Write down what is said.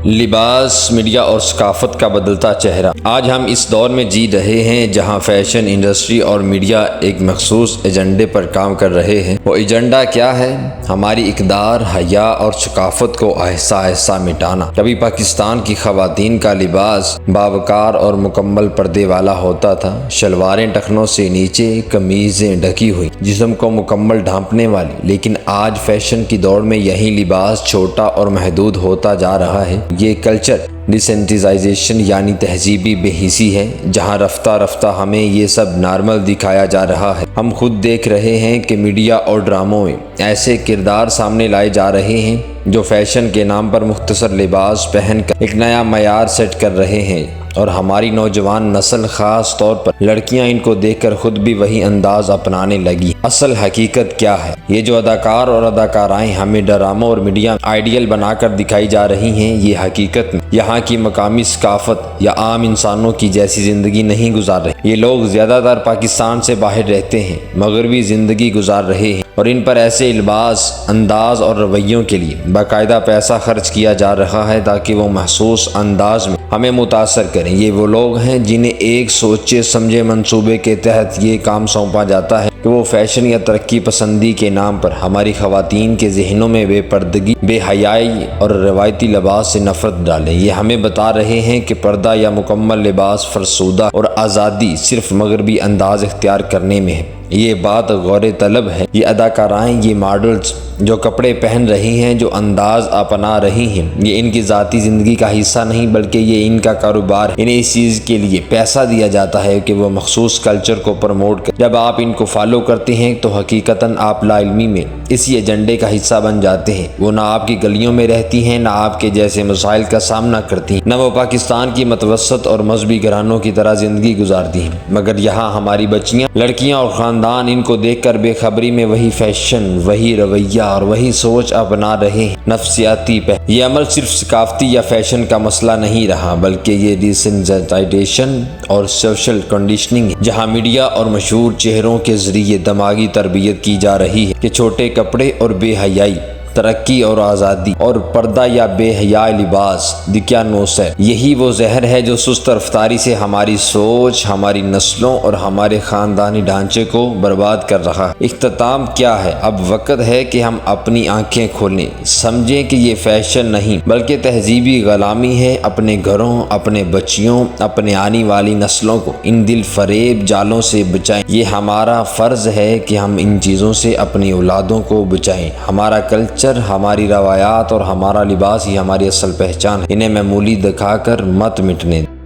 لباس، میڈیا اور ثقافت کا بدلتا چہرہ۔ آج ہم اس دور میں جی رہے ہیں جہاں فیشن انڈسٹری اور میڈیا ایک مخصوص ایجنڈے پر کام کر رہے ہیں۔ وہ ایجنڈا کیا ہے؟ ہماری اقدار، حیا اور ثقافت کو آہستہ آہستہ مٹانا۔ کبھی پاکستان کی خواتین کا لباس باوقار اور مکمل پردے والا ہوتا تھا، شلواریں ٹخنوں سے نیچے، قمیضیں ڈھکی ہوئی، جسم کو مکمل ڈھانپنے والی۔ لیکن آج فیشن کی دوڑ میں یہی لباس چھوٹا اور محدود ہوتا جا رہا ہے۔ یہ کلچر ڈیسینٹائزیشن یعنی تہذیبی بے حسی ہے، جہاں رفتہ رفتہ ہمیں یہ سب نارمل دکھایا جا رہا ہے۔ ہم خود دیکھ رہے ہیں کہ میڈیا اور ڈراموں میں ایسے کردار سامنے لائے جا رہے ہیں جو فیشن کے نام پر مختصر لباس پہن کر ایک نیا معیار سیٹ کر رہے ہیں، اور ہماری نوجوان نسل، خاص طور پر لڑکیاں، ان کو دیکھ کر خود بھی وہی انداز اپنانے لگی۔ اصل حقیقت کیا ہے؟ یہ جو اداکار اور اداکارائیں ہمیں ڈراموں اور میڈیا آئیڈیل بنا کر دکھائی جا رہی ہیں، یہ حقیقت میں یہاں کی مقامی ثقافت یا عام انسانوں کی جیسی زندگی نہیں گزار رہے۔ یہ لوگ زیادہ تر پاکستان سے باہر رہتے ہیں، مغربی زندگی گزار رہے ہیں، اور ان پر ایسے لباس، انداز اور رویوں کے لیے باقاعدہ پیسہ خرچ کیا جا رہا ہے تاکہ وہ محسوس انداز میں ہمیں متاثر کریں۔ یہ وہ لوگ ہیں جنہیں ایک سوچے سمجھے منصوبے کے تحت یہ کام سونپا جاتا ہے کہ وہ فیشن یا ترقی پسندی کے نام پر ہماری خواتین کے ذہنوں میں بے پردگی، بے حیائی اور روایتی لباس سے نفرت ڈالیں۔ یہ ہمیں بتا رہے ہیں کہ پردہ یا مکمل لباس فرسودہ اور آزادی صرف مغربی انداز اختیار کرنے میں ہے۔ یہ بات غور طلب ہے۔ یہ اداکارائیں، یہ ماڈلز جو کپڑے پہن رہی ہیں، جو انداز اپنا رہی ہیں، یہ ان کی ذاتی زندگی کا حصہ نہیں بلکہ یہ ان کا کاروبار ہے۔ انہیں اس چیز کے لیے پیسہ دیا جاتا ہے کہ وہ مخصوص کلچر کو پروموٹ کریں۔ جب آپ ان کو فالو کرتے ہیں تو حقیقتاً آپ لا علمی میں اسی ایجنڈے کا حصہ بن جاتے ہیں۔ وہ نہ آپ کی گلیوں میں رہتی ہیں، نہ آپ کے جیسے مسائل کا سامنا کرتی ہیں، نہ وہ پاکستان کی متوسط اور مذہبی گھرانوں کی طرح زندگی گزارتی ہیں، مگر یہاں ہماری بچیاں، لڑکیاں اور خاندان ان کو دیکھ کر بے خبری میں وہی فیشن، وہی رویہ اور وہی سوچ اپنا رہے ہیں۔ نفسیاتی یہ عمل صرف ثقافتی یا فیشن کا مسئلہ نہیں رہا، بلکہ یہ ڈیسینسٹائزیشن اور سوشل کنڈیشننگ ہے، جہاں میڈیا اور مشہور چہروں کے ذریعے دماغی تربیت کی جا رہی ہے کہ چھوٹے کپڑے اور بے حیائی، ترقی اور آزادی، اور پردہ یا بے حیا لباس دقیانوس ہے۔ یہی وہ زہر ہے جو سست رفتاری سے ہماری سوچ، ہماری نسلوں اور ہمارے خاندانی ڈھانچے کو برباد کر رہا ہے۔ اختتام کیا ہے؟ اب وقت ہے کہ ہم اپنی آنکھیں کھولیں، سمجھیں کہ یہ فیشن نہیں بلکہ تہذیبی غلامی ہے۔ اپنے گھروں، اپنے بچیوں، اپنے آنے والی نسلوں کو ان دل فریب جالوں سے بچائیں۔ یہ ہمارا فرض ہے کہ ہم ان چیزوں سے اپنی اولادوں کو بچائیں۔ ہمارا کلچر، ہماری روایات اور ہمارا لباس ہی ہماری اصل پہچان ہے۔ انہیں معمولی دکھا کر مت مٹنے دیں۔